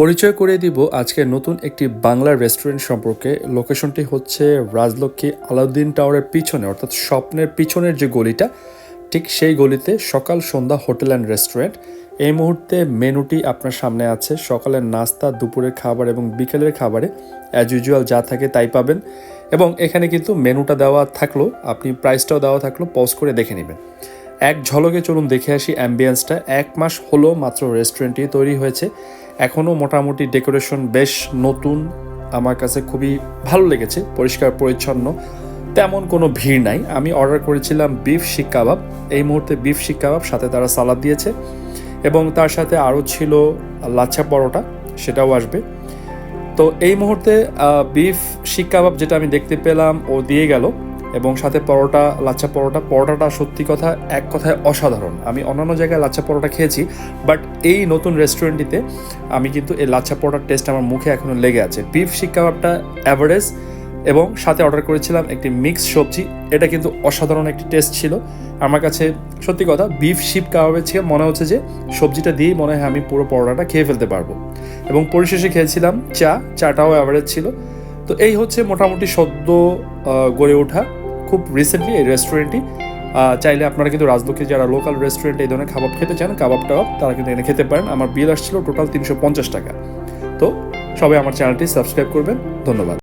পরিচয় করিয়ে দিব আজকে নতুন একটি বাংলা রেস্টুরেন্ট সম্পর্কে। লোকেশনটি হচ্ছে রাজলক্ষ্মী আলাউদ্দিন টাওয়ারের পিছনে, অর্থাৎ স্বপ্নের পিছনের যে গলিটা, ঠিক সেই গলিতে সকাল সন্ধ্যা হোটেল অ্যান্ড রেস্টুরেন্ট। এই মুহূর্তে মেনুটি আপনার সামনে আছে। সকালের নাস্তা, দুপুরের খাবার এবং বিকেলের খাবারে অ্যাজ ইউজুয়াল যা থাকে তাই পাবেন। এবং এখানে কিন্তু মেনুটা দেওয়া থাকলো, আপনি প্রাইসটাও দেওয়া থাকলো, পজ করে দেখে নেবেন। এক ঝলকে চলুন দেখে আসি অ্যাম্বিয়েন্সটা। 1 মাস হলো মাত্র রেস্টুরেন্টটি তৈরি হয়েছে, এখনও মোটামুটি ডেকোরেশন বেশ নতুন, আমার কাছে খুবই ভালো লেগেছে। পরিষ্কার পরিচ্ছন্ন, তেমন কোনো ভিড় নাই। আমি অর্ডার করেছিলাম বিফ শিক কাবাব। এই মুহূর্তে বিফ শিক কাবাব, সাথে তারা সালাদ দিয়েছে এবং তার সাথে আরও ছিল লাচ্ছা পরোটা, সেটাও আসবে। তো এই মুহূর্তে বিফ শিক কাবাব যেটা আমি দেখতে পেলাম ও দিয়ে গেল, এবং সাথে পরোটা, লাচ্ছা পরোটাটা সত্যি কথা এক কথায় অসাধারণ। আমি অন্যান্য জায়গায় লাচ্ছা পরোটা খেয়েছি, বাট এই নতুন রেস্টুরেন্টটিতে আমি কিন্তু এই লাচ্ছা পরোটার টেস্ট আমার মুখে এখনও লেগে আছে। বিফ শিক কাবাবটা অ্যাভারেজ, এবং সাথে অর্ডার করেছিলাম একটি মিক্স সবজি। এটা কিন্তু অসাধারণ একটি টেস্ট ছিল আমার কাছে। সত্যি কথা, বিফ শিক কাবাবের থেকে মনে হচ্ছে যে সবজিটা দিয়েই মনে হয় আমি পুরো পরোটাটা খেয়ে ফেলতে পারবো। এবং পরিশেষে খেয়েছিলাম চাটাও অ্যাভারেজ ছিল। তো এই হচ্ছে মোটামুটি সদ্য গড়ে ওঠা খুব রিসেন্টলি এই রেস্টুরেন্টটি। চাইলে আপনারা কিন্তু রাজলক্ষ্মী যারা লোকাল রেস্টুরেন্টে এই ধরনের খাবার খেতে চান, কাবাব তারা কিন্তু এনে খেতে পারেন। আমার বিল আসছিল টোটাল 350 টাকা। তো সবাই আমার চ্যানেলটি সাবস্ক্রাইব করবেন। ধন্যবাদ।